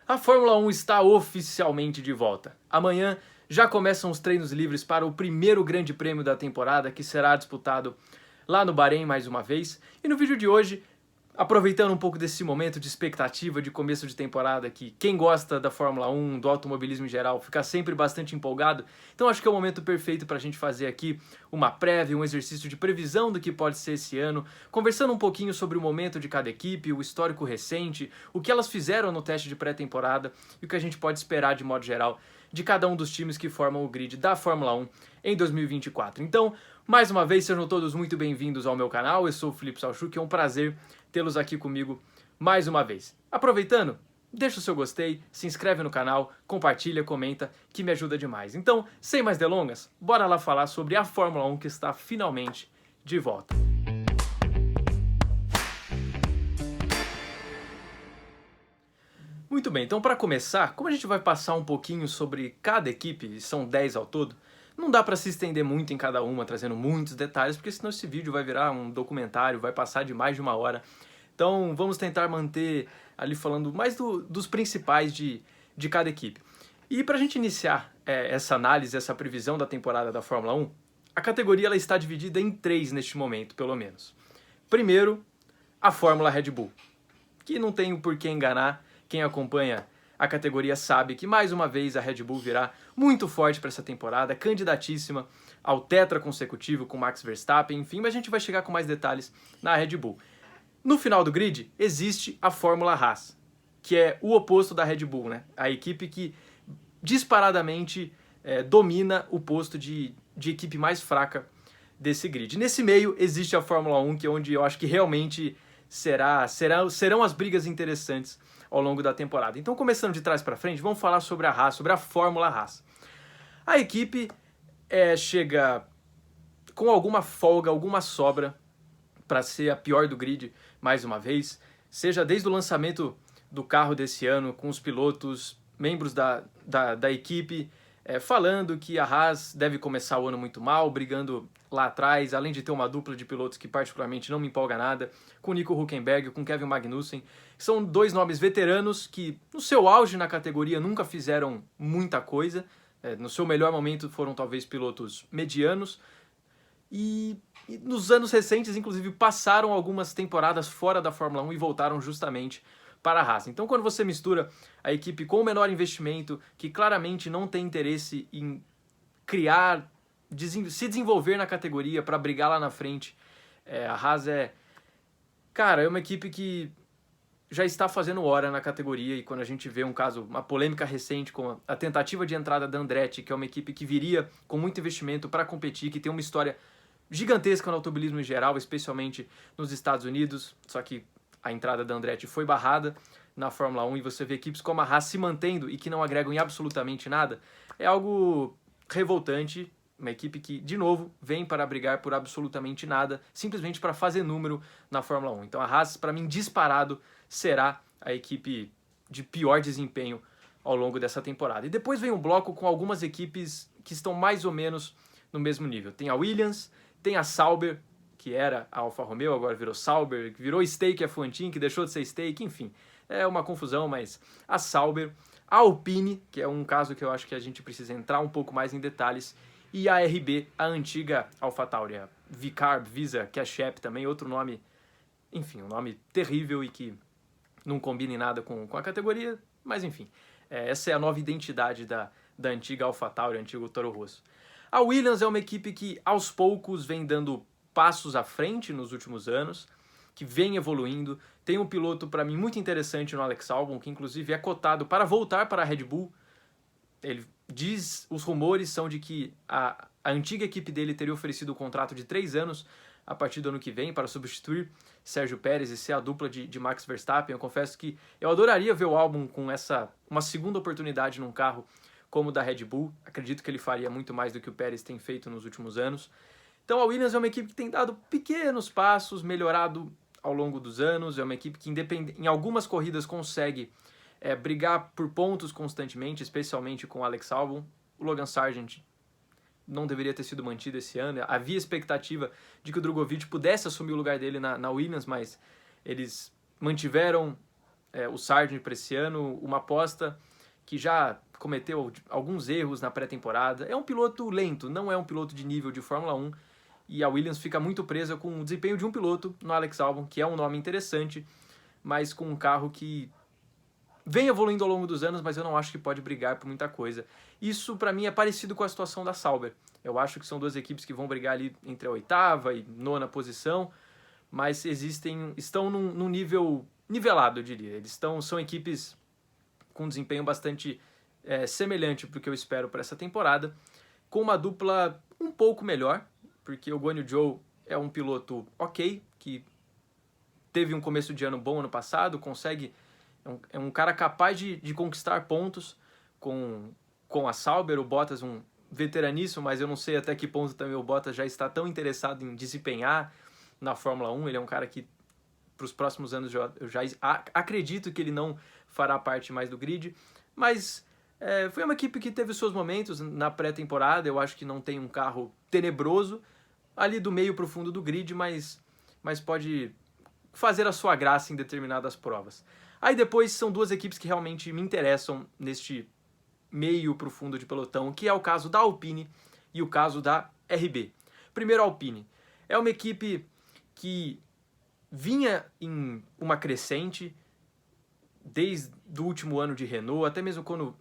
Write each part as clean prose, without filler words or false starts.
A Fórmula 1 está oficialmente de volta. Amanhã já começam os treinos livres para o primeiro grande prêmio da temporada, que será disputado lá no Bahrein mais uma vez. E no vídeo de hoje, aproveitando um pouco desse momento de expectativa de começo de temporada, que quem gosta da Fórmula 1, do automobilismo em geral, fica sempre bastante empolgado, então acho que é o momento perfeito para a gente fazer aqui uma prévia, um exercício de previsão do que pode ser esse ano, conversando um pouquinho sobre o momento de cada equipe, o histórico recente, o que elas fizeram no teste de pré-temporada e o que a gente pode esperar de modo geral de cada um dos times que formam o grid da Fórmula 1 em 2024. Então, mais uma vez, sejam todos muito bem-vindos ao meu canal. Eu sou o Felipe Salchuk, é um prazer tê-los aqui comigo mais uma vez. Aproveitando, deixa o seu gostei, se inscreve no canal, compartilha, comenta, que me ajuda demais. Então, sem mais delongas, bora lá falar sobre a Fórmula 1 que está finalmente de volta. Muito bem, então para começar, como a gente vai passar um pouquinho sobre cada equipe, são 10 ao todo, não dá para se estender muito em cada uma, trazendo muitos detalhes, porque senão esse vídeo vai virar um documentário, vai passar de mais de uma hora. Então vamos tentar manter ali falando mais dos principais de cada equipe. E para a gente iniciar essa análise, essa previsão da temporada da Fórmula 1, a categoria ela está dividida em 3 neste momento, pelo menos. Primeiro, a Fórmula Red Bull, que não tem o porquê enganar. Quem acompanha a categoria sabe que mais uma vez a Red Bull virá muito forte para essa temporada, candidatíssima ao tetra consecutivo com Max Verstappen, enfim, mas a gente vai chegar com mais detalhes na Red Bull. No final do grid existe a Fórmula Haas, que é o oposto da Red Bull, né? A equipe que disparadamente domina o posto de equipe mais fraca desse grid. Nesse meio existe a Fórmula 1, que é onde eu acho que realmente serão as brigas interessantes ao longo da temporada. Então, começando de trás para frente, vamos falar sobre a Haas, sobre a Fórmula Haas. A equipe chega com alguma folga, alguma sobra para ser a pior do grid, mais uma vez, seja desde o lançamento do carro desse ano, com os pilotos, membros da equipe, falando que a Haas deve começar o ano muito mal, brigando lá atrás, além de ter uma dupla de pilotos que particularmente não me empolga nada, com Nico Hülkenberg, com Kevin Magnussen. São dois nomes veteranos que, no seu auge na categoria, nunca fizeram muita coisa. No seu melhor momento foram talvez pilotos medianos. E nos anos recentes, inclusive, passaram algumas temporadas fora da Fórmula 1 e voltaram justamente para a Haas. Então, quando você mistura a equipe com o menor investimento, que claramente não tem interesse em criar, se desenvolver na categoria para brigar lá na frente, a Haas é uma equipe que já está fazendo hora na categoria, e quando a gente vê um caso, uma polêmica recente com a tentativa de entrada da Andretti, que é uma equipe que viria com muito investimento para competir, que tem uma história gigantesca no automobilismo em geral, especialmente nos Estados Unidos, só que a entrada da Andretti foi barrada na Fórmula 1 e você vê equipes como a Haas se mantendo e que não agregam em absolutamente nada, é algo revoltante. Uma equipe que, de novo, vem para brigar por absolutamente nada, simplesmente para fazer número na Fórmula 1. Então a Haas, para mim, disparado, será a equipe de pior desempenho ao longo dessa temporada. E depois vem um bloco com algumas equipes que estão mais ou menos no mesmo nível. Tem a Williams, tem a Sauber, que era a Alfa Romeo, agora virou Sauber, que virou Stake F1 que deixou de ser Stake, enfim. É uma confusão, mas a Sauber, a Alpine, que é um caso que eu acho que a gente precisa entrar um pouco mais em detalhes, e a RB, a antiga AlphaTauri, a Vicarb, Visa, Cash-App também, outro nome, enfim, um nome terrível e que não combina em nada com a categoria, mas enfim, essa é a nova identidade da antiga AlphaTauri, antigo Toro Rosso. A Williams é uma equipe que aos poucos vem dando passos à frente nos últimos anos, que vem evoluindo. Tem um piloto para mim muito interessante no Alex Albon, que inclusive é cotado para voltar para a Red Bull. Os rumores são de que a antiga equipe dele teria oferecido um contrato de 3 anos a partir do ano que vem para substituir Sérgio Pérez e ser a dupla de Max Verstappen. Eu confesso que eu adoraria ver o Albon com uma segunda oportunidade num carro como o da Red Bull. Acredito que ele faria muito mais do que o Pérez tem feito nos últimos anos. Então a Williams é uma equipe que tem dado pequenos passos, melhorado ao longo dos anos. É uma equipe que em algumas corridas consegue brigar por pontos constantemente, especialmente com o Alex Albon. O Logan Sargent não deveria ter sido mantido esse ano. Havia expectativa de que o Drugovich pudesse assumir o lugar dele na Williams, mas eles mantiveram o Sargent para esse ano, uma aposta que já cometeu alguns erros na pré-temporada. É um piloto lento, não é um piloto de nível de Fórmula 1, e a Williams fica muito presa com o desempenho de um piloto no Alex Albon, que é um nome interessante, mas com um carro que vem evoluindo ao longo dos anos, mas eu não acho que pode brigar por muita coisa. Isso, para mim, é parecido com a situação da Sauber. Eu acho que são duas equipes que vão brigar ali entre a 8ª e 9ª posição, mas estão num nível nivelado, eu diria. São equipes com um desempenho bastante semelhante para o que eu espero para essa temporada, com uma dupla um pouco melhor, porque o Guan Yu Zhou é um piloto ok, que teve um começo de ano bom ano passado, é um cara capaz de conquistar pontos com a Sauber. O Bottas, um veteraníssimo, mas eu não sei até que ponto também o Bottas já está tão interessado em desempenhar na Fórmula 1. Ele é um cara que para os próximos anos eu já acredito que ele não fará parte mais do grid, mas foi uma equipe que teve seus momentos na pré-temporada. Eu acho que não tem um carro tenebroso ali do meio para o fundo do grid, mas pode fazer a sua graça em determinadas provas. Aí depois são duas equipes que realmente me interessam neste meio para o fundo de pelotão, que é o caso da Alpine e o caso da RB. Primeiro, a Alpine. É uma equipe que vinha em uma crescente desde o último ano de Renault, até mesmo quando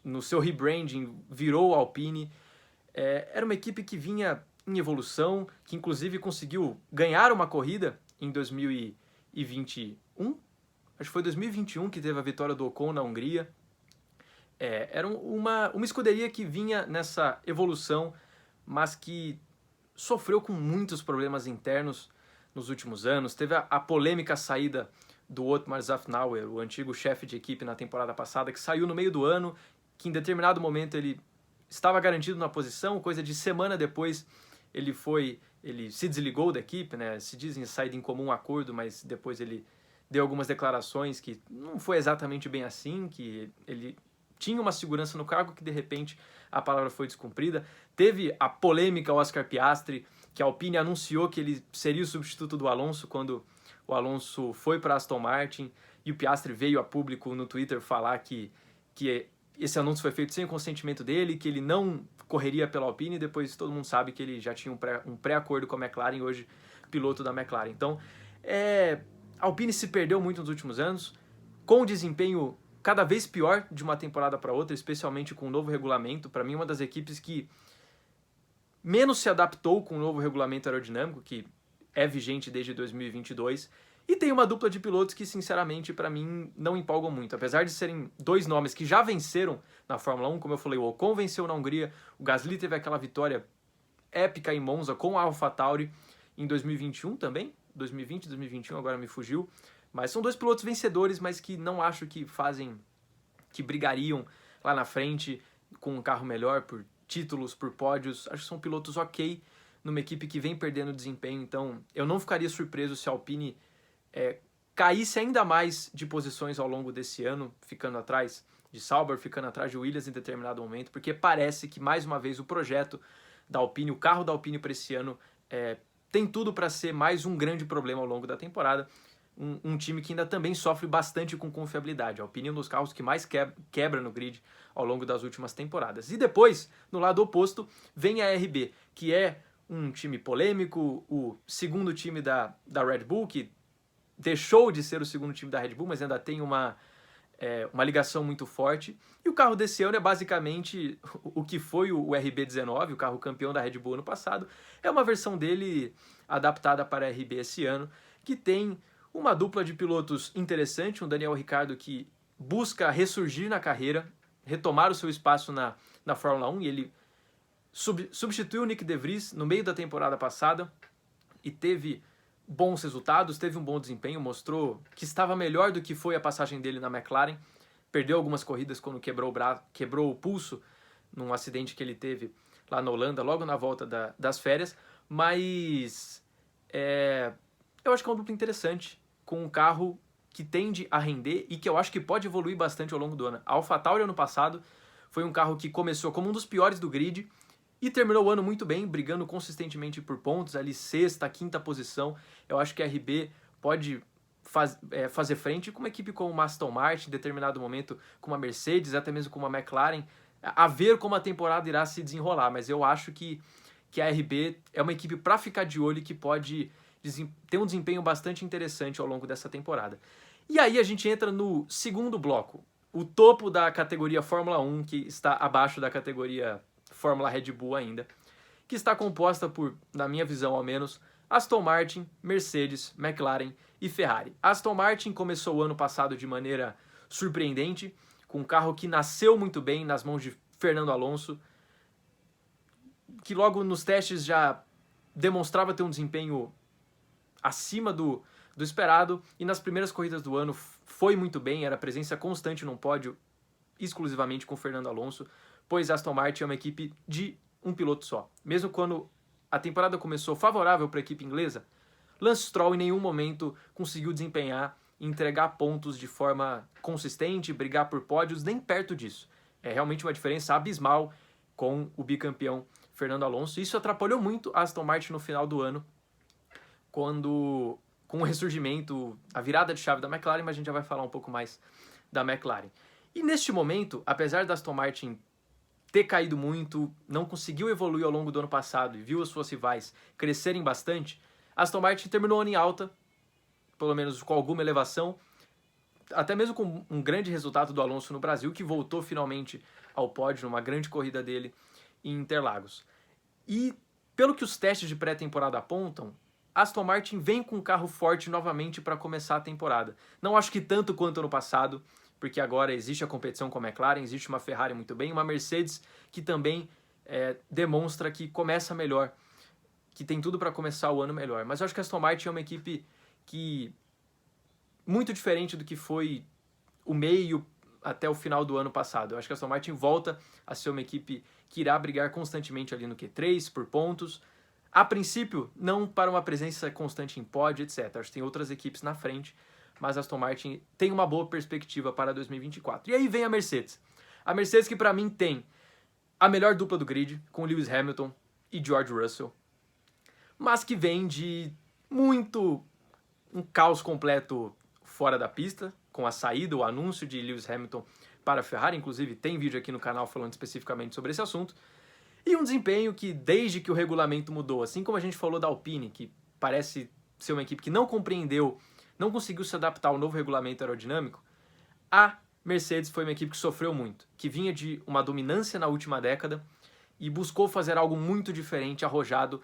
no seu rebranding virou Alpine. Era uma equipe que vinha em evolução, que inclusive conseguiu ganhar uma corrida em 2021. Acho que foi 2021 que teve a vitória do Ocon na Hungria. Era uma escuderia que vinha nessa evolução, mas que sofreu com muitos problemas internos nos últimos anos. Teve a polêmica saída do Otmar Szafnauer, o antigo chefe de equipe na temporada passada, que saiu no meio do ano, que em determinado momento ele estava garantido na posição, coisa de semana depois ele se desligou da equipe, né? Se dizem sair em comum acordo, mas depois ele deu algumas declarações que não foi exatamente bem assim, que ele tinha uma segurança no cargo que de repente a palavra foi descumprida. Teve a polêmica Oscar Piastri, que a Alpine anunciou que ele seria o substituto do Alonso quando o Alonso foi para Aston Martin, e o Piastri veio a público no Twitter falar que esse anúncio foi feito sem o consentimento dele, que ele não correria pela Alpine, e depois todo mundo sabe que ele já tinha um pré-acordo com a McLaren, hoje piloto da McLaren. Então, a Alpine se perdeu muito nos últimos anos, com o desempenho cada vez pior de uma temporada para outra, especialmente com o novo regulamento. Para mim, uma das equipes que menos se adaptou com o novo regulamento aerodinâmico, que é vigente desde 2022, e tem uma dupla de pilotos que, sinceramente, para mim, não empolgam muito. Apesar de serem dois nomes que já venceram na Fórmula 1, como eu falei, o Ocon venceu na Hungria, o Gasly teve aquela vitória épica em Monza com a AlphaTauri em 2021 também, 2020, 2021, agora me fugiu, mas são dois pilotos vencedores, mas que não acho que brigariam lá na frente com um carro melhor por títulos, por pódios. Acho que são pilotos ok numa equipe que vem perdendo desempenho, então eu não ficaria surpreso se a Alpine caísse ainda mais de posições ao longo desse ano, ficando atrás de Sauber, ficando atrás de Williams em determinado momento, porque parece que, mais uma vez, o projeto da Alpine, o carro da Alpine para esse ano, tem tudo para ser mais um grande problema ao longo da temporada. Um time que ainda também sofre bastante com confiabilidade. A Alpine é um dos carros que mais quebra no grid ao longo das últimas temporadas. E depois, no lado oposto, vem a RB, que é um time polêmico, o segundo time da Red Bull, que deixou de ser o segundo time da Red Bull, mas ainda tem uma ligação muito forte. E o carro desse ano é basicamente o que foi o RB19, o carro campeão da Red Bull ano passado. É uma versão dele adaptada para a RB esse ano, que tem uma dupla de pilotos interessante, um Daniel Ricciardo que busca ressurgir na carreira, retomar o seu espaço na Fórmula 1, e ele substituiu o Nick De Vries no meio da temporada passada e teve bons resultados, teve um bom desempenho, mostrou que estava melhor do que foi a passagem dele na McLaren. Perdeu algumas corridas quando quebrou o pulso num acidente que ele teve lá na Holanda, logo na volta das férias, mas eu acho que é uma dupla interessante, com um carro que tende a render e que eu acho que pode evoluir bastante ao longo do ano. A AlphaTauri ano passado foi um carro que começou como um dos piores do grid e terminou o ano muito bem, brigando consistentemente por pontos, ali 6ª, 5ª posição. Eu acho que a RB pode fazer frente com uma equipe como uma Aston Martin, em determinado momento com uma Mercedes, até mesmo com uma McLaren, a ver como a temporada irá se desenrolar, mas eu acho que a RB é uma equipe para ficar de olho e que pode ter um desempenho bastante interessante ao longo dessa temporada. E aí a gente entra no segundo bloco, o topo da categoria Fórmula 1, que está abaixo da categoria Fórmula Red Bull ainda, que está composta por, na minha visão ao menos, Aston Martin, Mercedes, McLaren e Ferrari. Aston Martin começou o ano passado de maneira surpreendente, com um carro que nasceu muito bem nas mãos de Fernando Alonso, que logo nos testes já demonstrava ter um desempenho acima do esperado, e nas primeiras corridas do ano foi muito bem, era presença constante num pódio exclusivamente com Fernando Alonso, pois Aston Martin é uma equipe de um piloto só. Mesmo quando a temporada começou favorável para a equipe inglesa, Lance Stroll em nenhum momento conseguiu desempenhar e entregar pontos de forma consistente, brigar por pódios, nem perto disso. É realmente uma diferença abismal com o bicampeão Fernando Alonso. Isso atrapalhou muito a Aston Martin no final do ano, quando com o ressurgimento, a virada de chave da McLaren, mas a gente já vai falar um pouco mais da McLaren. E neste momento, apesar da Aston Martin ter caído muito, não conseguiu evoluir ao longo do ano passado e viu as suas rivais crescerem bastante, a Aston Martin terminou o ano em alta, pelo menos com alguma elevação, até mesmo com um grande resultado do Alonso no Brasil, que voltou finalmente ao pódio numa grande corrida dele em Interlagos. E pelo que os testes de pré-temporada apontam, Aston Martin vem com um carro forte novamente para começar a temporada. Não acho que tanto quanto ano passado, porque agora existe a competição com a McLaren, existe uma Ferrari muito bem, uma Mercedes que também demonstra que começa melhor, que tem tudo para começar o ano melhor. Mas eu acho que a Aston Martin é uma equipe que muito diferente do que foi o meio até o final do ano passado. Eu acho que a Aston Martin volta a ser uma equipe que irá brigar constantemente ali no Q3 por pontos. A princípio, não para uma presença constante em pódio, etc. Acho que tem outras equipes na frente, mas a Aston Martin tem uma boa perspectiva para 2024. E aí vem a Mercedes. A Mercedes que para mim tem a melhor dupla do grid, com Lewis Hamilton e George Russell, mas que vem de um caos completo fora da pista, com a saída, o anúncio de Lewis Hamilton para a Ferrari. Inclusive tem vídeo aqui no canal falando especificamente sobre esse assunto. E um desempenho que, desde que o regulamento mudou, assim como a gente falou da Alpine, que parece ser uma equipe que não compreendeu, não conseguiu se adaptar ao novo regulamento aerodinâmico, a Mercedes foi uma equipe que sofreu muito, que vinha de uma dominância na última década e buscou fazer algo muito diferente, arrojado,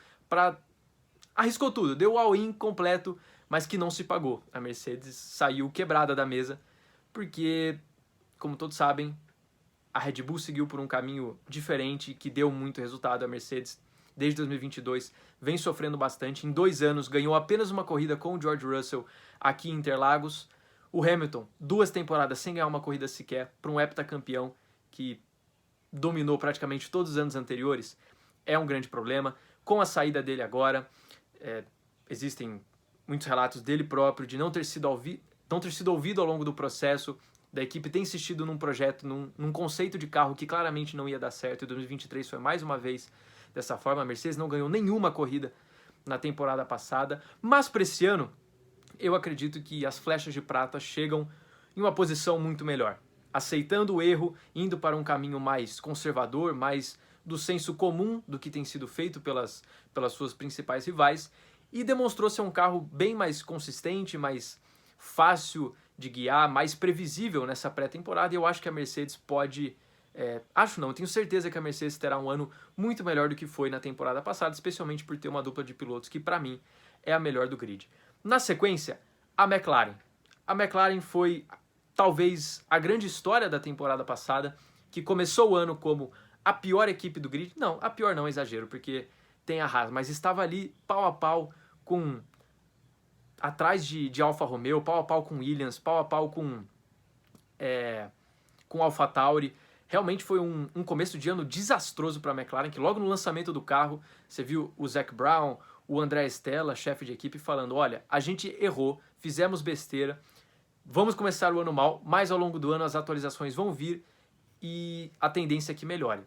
arriscou tudo, deu all-in completo, mas que não se pagou. A Mercedes saiu quebrada da mesa, porque, como todos sabem, a Red Bull seguiu por um caminho diferente que deu muito resultado. A Mercedes, desde 2022, vem sofrendo bastante. Em 2 anos, ganhou apenas uma corrida com o George Russell aqui em Interlagos. O Hamilton, 2 temporadas sem ganhar uma corrida sequer, para um heptacampeão que dominou praticamente todos os anos anteriores, é um grande problema. Com a saída dele agora, existem muitos relatos dele próprio de não ter sido ouvido ao longo do processo. Da equipe ter insistido num projeto, num conceito de carro que claramente não ia dar certo, e 2023 foi mais uma vez dessa forma. A Mercedes não ganhou nenhuma corrida na temporada passada, mas para esse ano, eu acredito que as flechas de prata chegam em uma posição muito melhor, aceitando o erro, indo para um caminho mais conservador, mais do senso comum do que tem sido feito pelas suas principais rivais, e demonstrou ser um carro bem mais consistente, mais fácil de guiar, mais previsível nessa pré-temporada. E eu acho que a Mercedes pode... tenho certeza que a Mercedes terá um ano muito melhor do que foi na temporada passada, especialmente por ter uma dupla de pilotos que, para mim, é a melhor do grid. Na sequência, a McLaren. A McLaren foi, talvez, a grande história da temporada passada, que começou o ano como a pior equipe do grid. Não, a pior não, exagero, porque tem a Haas, mas estava ali pau a pau atrás de Alfa Romeo, pau a pau com Williams, pau a pau com AlphaTauri. Realmente foi um começo de ano desastroso para a McLaren, que logo no lançamento do carro, você viu o Zac Brown, o André Stella, chefe de equipe, falando: olha, a gente errou, fizemos besteira, vamos começar o ano mal, mas ao longo do ano as atualizações vão vir e a tendência é que melhore.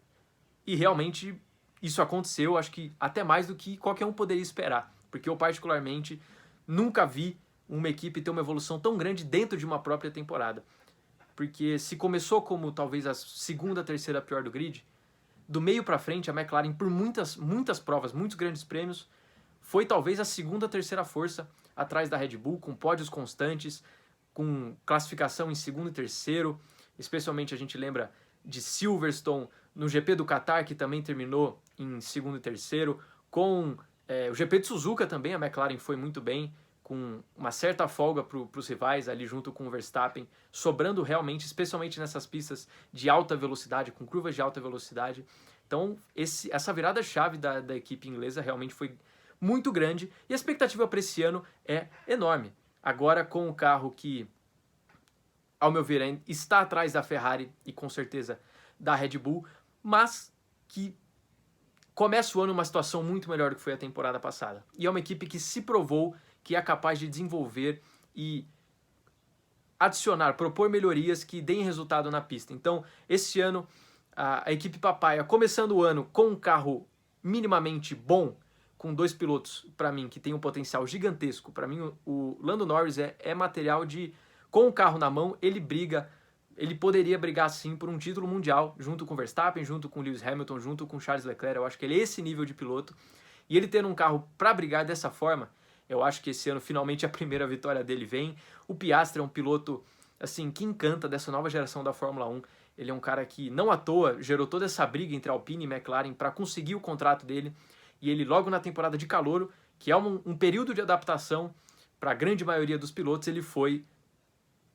E realmente isso aconteceu, acho que até mais do que qualquer um poderia esperar, porque eu particularmente nunca vi uma equipe ter uma evolução tão grande dentro de uma própria temporada. Porque se começou como talvez a segunda, terceira pior do grid, do meio para frente a McLaren por muitas provas, muitos grandes prêmios, foi talvez a segunda, terceira força atrás da Red Bull, com pódios constantes, com classificação em segundo e terceiro, especialmente a gente lembra de Silverstone, no GP do Qatar, que também terminou em segundo e terceiro, com o GP de Suzuka também, a McLaren foi muito bem, com uma certa folga para os rivais ali junto com o Verstappen, sobrando realmente, especialmente nessas pistas de alta velocidade, com curvas de alta velocidade. Então, essa virada-chave da equipe inglesa realmente foi muito grande e a expectativa para esse ano é enorme. Agora, com o carro que, ao meu ver, está atrás da Ferrari e com certeza da Red Bull, mas que começa o ano numa situação muito melhor do que foi a temporada passada. E é uma equipe que se provou que é capaz de desenvolver e adicionar, propor melhorias que deem resultado na pista. Então, esse ano, a equipe Papaya, começando o ano com um carro minimamente bom, com dois pilotos, para mim, que tem um potencial gigantesco. Para mim, o Lando Norris é material de... Com o carro na mão, ele poderia brigar sim por um título mundial, junto com Verstappen, junto com Lewis Hamilton, junto com Charles Leclerc. Eu acho que ele é esse nível de piloto. E ele tendo um carro para brigar dessa forma, eu acho que esse ano finalmente a primeira vitória dele vem. O Piastri é um piloto assim que encanta dessa nova geração da Fórmula 1. Ele é um cara que não à toa gerou toda essa briga entre Alpine e McLaren para conseguir o contrato dele. E ele logo na temporada de calouro, que é um período de adaptação para a grande maioria dos pilotos, ele foi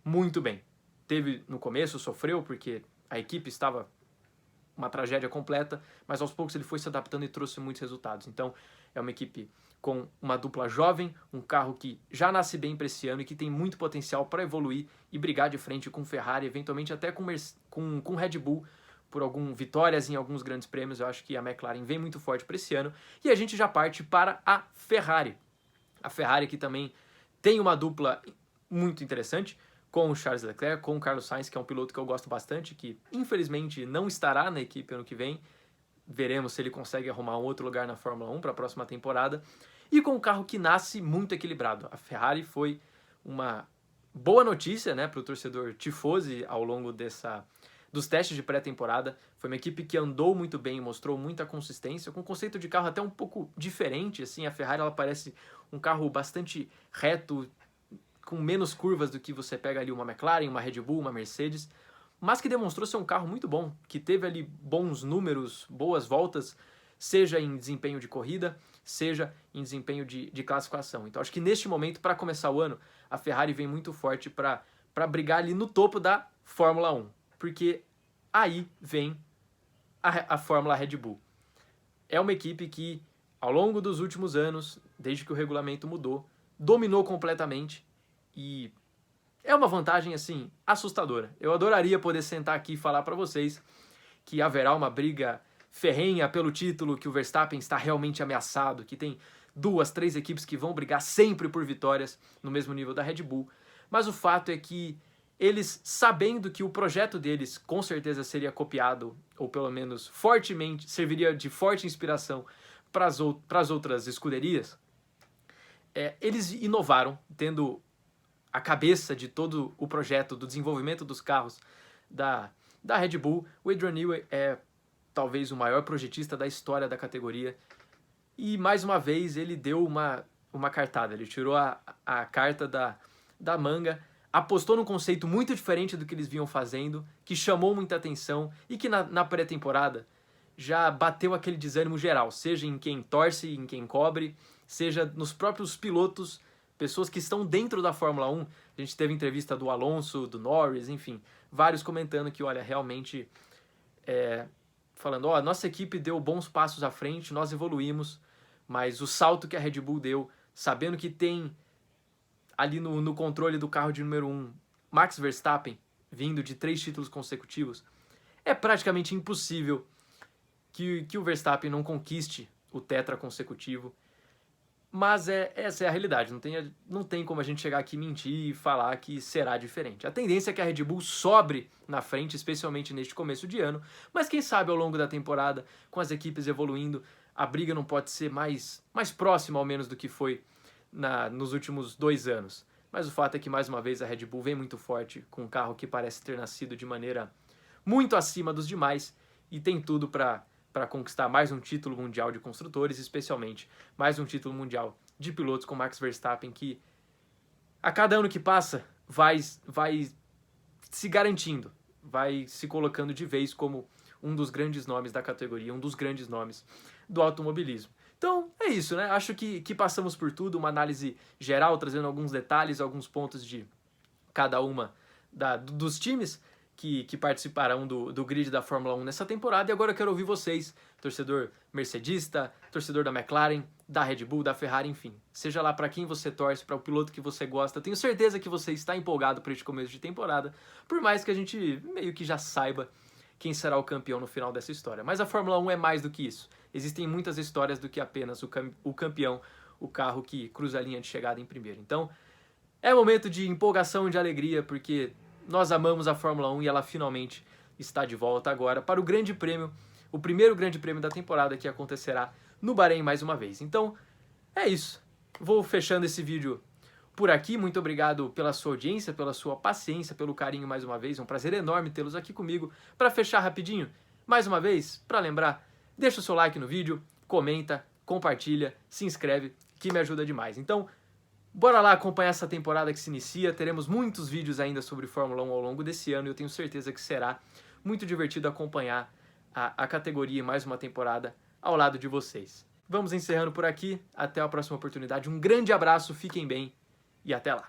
muito bem. Teve no começo, sofreu porque a equipe estava uma tragédia completa, mas aos poucos ele foi se adaptando e trouxe muitos resultados. Então é uma equipe com uma dupla jovem, um carro que já nasce bem para esse ano e que tem muito potencial para evoluir e brigar de frente com Ferrari, eventualmente até com Red Bull, por vitórias em alguns grandes prêmios. Eu acho que a McLaren vem muito forte para esse ano. E a gente já parte para a Ferrari. A Ferrari que também tem uma dupla muito interessante, com o Charles Leclerc, com o Carlos Sainz, que é um piloto que eu gosto bastante, que infelizmente não estará na equipe ano que vem. Veremos se ele consegue arrumar um outro lugar na Fórmula 1 para a próxima temporada. E com um carro que nasce muito equilibrado. A Ferrari foi uma boa notícia, né, para o torcedor tifosi ao longo dos testes de pré-temporada. Foi uma equipe que andou muito bem, mostrou muita consistência, com um conceito de carro até um pouco diferente. Assim, a Ferrari ela parece um carro bastante reto, com menos curvas do que você pega ali uma McLaren, uma Red Bull, uma Mercedes, mas que demonstrou ser um carro muito bom, que teve ali bons números, boas voltas, seja em desempenho de corrida, seja em desempenho de classificação. Então acho que neste momento, para começar o ano, a Ferrari vem muito forte para brigar ali no topo da Fórmula 1, porque aí vem a Fórmula Red Bull. É uma equipe que, ao longo dos últimos anos, desde que o regulamento mudou, dominou completamente e é uma vantagem, assim, assustadora. Eu adoraria poder sentar aqui e falar para vocês que haverá uma briga ferrenha pelo título, que o Verstappen está realmente ameaçado, que tem 2, 3 equipes que vão brigar sempre por vitórias no mesmo nível da Red Bull. Mas o fato é que eles, sabendo que o projeto deles com certeza seria copiado, ou pelo menos fortemente, serviria de forte inspiração para as outras escuderias, eles inovaram, tendo a cabeça de todo o projeto, do desenvolvimento dos carros da Red Bull. O Adrian Newey é talvez o maior projetista da história da categoria. E mais uma vez ele deu uma cartada, ele tirou a carta da manga, apostou num conceito muito diferente do que eles vinham fazendo, que chamou muita atenção e que na pré-temporada já bateu aquele desânimo geral, seja em quem torce, em quem cobre, seja nos próprios pilotos, pessoas que estão dentro da Fórmula 1. A gente teve entrevista do Alonso, do Norris, enfim, vários comentando que, olha, realmente, falando, nossa equipe deu bons passos à frente, nós evoluímos, mas o salto que a Red Bull deu, sabendo que tem ali no controle do carro de número 1, Max Verstappen, vindo de 3 títulos consecutivos, é praticamente impossível que o Verstappen não conquiste o tetra consecutivo. Mas essa é a realidade, não tem como a gente chegar aqui e mentir e falar que será diferente. A tendência é que a Red Bull sobre na frente, especialmente neste começo de ano, mas quem sabe ao longo da temporada, com as equipes evoluindo, a briga não pode ser mais próxima ao menos do que foi nos últimos 2 anos. mas o fato é que mais uma vez a Red Bull vem muito forte, com um carro que parece ter nascido de maneira muito acima dos demais e tem tudo para conquistar mais um título mundial de construtores, especialmente mais um título mundial de pilotos com Max Verstappen, que a cada ano que passa vai se garantindo, vai se colocando de vez como um dos grandes nomes da categoria, um dos grandes nomes do automobilismo. Então, é isso, né? Acho que passamos por tudo, uma análise geral, trazendo alguns detalhes, alguns pontos de cada uma dos times que participarão do grid da Fórmula 1 nessa temporada. E agora eu quero ouvir vocês, torcedor mercedista, torcedor da McLaren, da Red Bull, da Ferrari, enfim. Seja lá para quem você torce, para o piloto que você gosta. Tenho certeza que você está empolgado por este começo de temporada, por mais que a gente meio que já saiba quem será o campeão no final dessa história. Mas a Fórmula 1 é mais do que isso. Existem muitas histórias do que apenas o campeão, o carro que cruza a linha de chegada em primeiro. Então, é momento de empolgação e de alegria, porque nós amamos a Fórmula 1 e ela finalmente está de volta agora para o Grande Prêmio, o primeiro Grande Prêmio da temporada, que acontecerá no Bahrein mais uma vez. Então, é isso. Vou fechando esse vídeo por aqui. Muito obrigado pela sua audiência, pela sua paciência, pelo carinho mais uma vez. É um prazer enorme tê-los aqui comigo. Para fechar rapidinho, mais uma vez, para lembrar, deixa o seu like no vídeo, comenta, compartilha, se inscreve, que me ajuda demais. Então, bora lá acompanhar essa temporada que se inicia. Teremos muitos vídeos ainda sobre Fórmula 1 ao longo desse ano e eu tenho certeza que será muito divertido acompanhar a categoria em mais uma temporada ao lado de vocês. Vamos encerrando por aqui. Até a próxima oportunidade. Um grande abraço, fiquem bem e até lá.